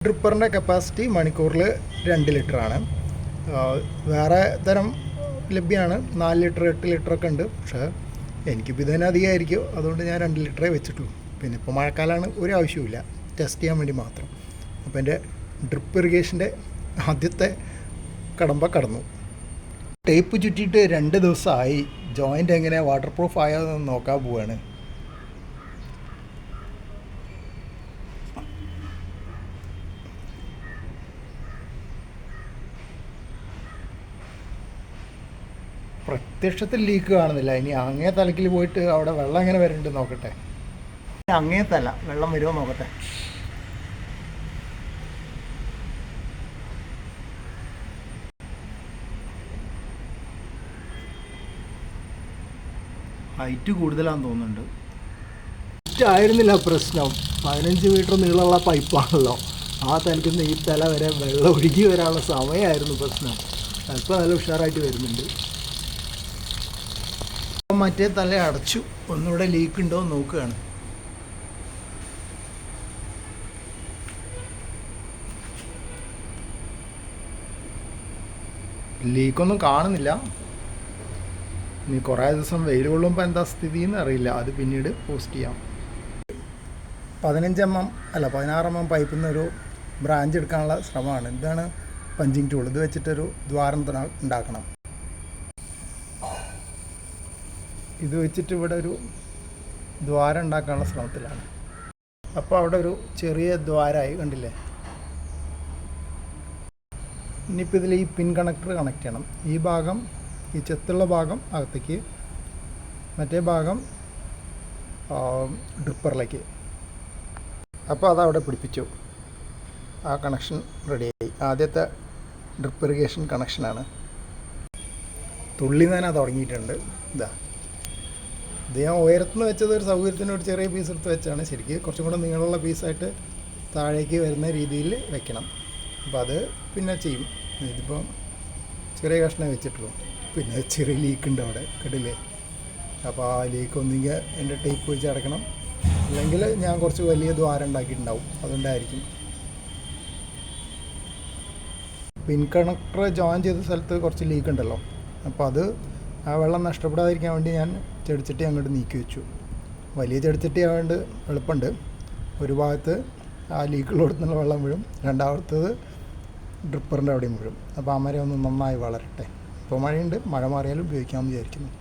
ഡ്രിപ്പറിൻ്റെ capacity മണിക്കൂറിൽ 2 ലിറ്ററാണ്. വേറെ തരം ലഭ്യമാണ്, 4 ലിറ്റർ 8 ലിറ്ററൊക്കെ ഉണ്ട്. പക്ഷേ എനിക്കിപ്പോൾ ഇതിന് അധികമായിരിക്കും, അതുകൊണ്ട് ഞാൻ 2 ലിറ്ററേ വെച്ചിട്ടുള്ളൂ. പിന്നെ ഇപ്പോൾ മഴക്കാലമാണ്, ഒരു ആവശ്യമില്ല, ടെസ്റ്റ് ചെയ്യാൻ വേണ്ടി മാത്രം. അപ്പോൾ എൻ്റെ ഡ്രിപ്പ് ഇറിഗേഷൻ്റെ ആദ്യത്തെ കടന്നു. ടേപ്പ് ചുറ്റിയിട്ട് 2 ദിവസമായി. ജോയിൻ്റ് എങ്ങനെ വാട്ടർ പ്രൂഫ് ആയതെന്ന് നോക്കാൻ പോവുകയാണ്. പ്രത്യക്ഷത്തിൽ ലീക്ക് കാണുന്നില്ല. ഇനി അങ്ങേ തലക്കിൽ പോയിട്ട് അവിടെ വെള്ളം എങ്ങനെ വരുന്നുണ്ട് നോക്കട്ടെ. അങ്ങേ തല വെള്ളം വരുമോ നോക്കട്ടെ. ഹൈറ്റ് കൂടുതലാണെന്ന് തോന്നുന്നുണ്ട്. ആയിരുന്നില്ല പ്രശ്നം, 15 മീറ്റർ നീളമുള്ള പൈപ്പാണല്ലോ. ആ തലത്തിൽ നിന്ന് ഈ തല വരെ വെള്ളം ഒഴുകി വരാനുള്ള സമയമായിരുന്നു പ്രശ്നം. ഇപ്പോൾ നല്ല ഉഷാറായിട്ട് വരുന്നുണ്ട്. മറ്റേ തല അടച്ചു, ഒന്നുകൂടെ ലീക്ക് ഉണ്ടോ എന്ന് നോക്കുകയാണ്. ലീക്കൊന്നും കാണുന്നില്ല. ഇനി കുറേ ദിവസം വെയിൽ കൊള്ളുമ്പോൾ എന്താ സ്ഥിതി എന്ന് അറിയില്ല, അത് പിന്നീട് പോസ്റ്റ് ചെയ്യാം. 16 mm പൈപ്പിൽ നിന്നൊരു ബ്രാഞ്ച് എടുക്കാനുള്ള ശ്രമമാണ്. ഇതാണ് പഞ്ചിങ് ടൂൾ. ഇത് വെച്ചിട്ടൊരു ദ്വാരം ഉണ്ടാക്കണം. ഇത് വെച്ചിട്ട് ഇവിടെ ഒരു ദ്വാരം ഉണ്ടാക്കാനുള്ള ശ്രമത്തിലാണ്. അപ്പോൾ അവിടെ ഒരു ചെറിയ ദ്വാരമായി, കണ്ടില്ലേ. ഇനിയിപ്പോൾ ഇതിൽ ഈ പിൻ കണക്ടർ കണക്ട് ചെയ്യണം. ഈ ഭാഗം, ഈ ചെത്തുള്ള ഭാഗം അകത്തേക്ക്, മറ്റേ ഭാഗം ഡ്രിപ്പറിലേക്ക്. അപ്പോൾ അതവിടെ പിടിപ്പിച്ചു. ആ കണക്ഷൻ റെഡിയായി. ആദ്യത്തെ ഡ്രിപ്പ് ഇറിഗേഷൻ കണക്ഷനാണ്. തുള്ളി നന തുടങ്ങിയിട്ടുണ്ട്. ഇത് ഞാൻ ഉയരത്തുനിന്ന് വെച്ചത് ഒരു സൗകര്യത്തിന് ഒരു ചെറിയ പീസ് എടുത്ത് വെച്ചാണ്. ശരിക്കും കുറച്ചും കൂടെ നീളമുള്ള പീസായിട്ട് താഴേക്ക് വരുന്ന രീതിയിൽ വെക്കണം. അപ്പോൾ അത് പിന്നെ ചെയ്യും. ഇതിപ്പം ചെറിയ കഷ്ണം വെച്ചിട്ടുള്ളൂ. പിന്നെ ചെറിയ ലീക്ക് ഉണ്ട് അവിടെ, കണ്ടില്ലേ. അപ്പോൾ ആ ലീക്ക് ഒന്നെങ്കിൽ എൻ്റെ ടേപ്പ് വെച്ച് അടക്കണം, അല്ലെങ്കിൽ ഞാൻ കുറച്ച് വലിയ ദ്വാരം ഉണ്ടാക്കിയിട്ടുണ്ടാവും, അതുകൊണ്ടായിരിക്കും. പിൻ കണക്ടർ ജോയിൻ ചെയ്ത സ്ഥലത്ത് കുറച്ച് ലീക്ക് ഉണ്ടല്ലോ. അപ്പോൾ അത് ആ വെള്ളം നഷ്ടപ്പെടാതിരിക്കാൻ വേണ്ടി ഞാൻ ചെടിച്ചട്ടി അങ്ങോട്ട് നീക്കി വെച്ചു. വലിയ ചെടിച്ചട്ടി ആയതുകൊണ്ട് എളുപ്പമുണ്ട്. ഒരു ഭാഗത്ത് ആ ലീക്കുള്ളിടത്തുനിന്നുള്ള വെള്ളം വീഴും, രണ്ടാമത്തത് ഡ്രിപ്പറിൻ്റെ അവിടെയും വീഴും. അപ്പോൾ ആ മരം ഒന്ന് നന്നായി വളരട്ടെ. ഇപ്പോൾ മഴയുണ്ട്, മഴ മാറിയാലും ഉപയോഗിക്കാമെന്ന് വിചാരിക്കുന്നു.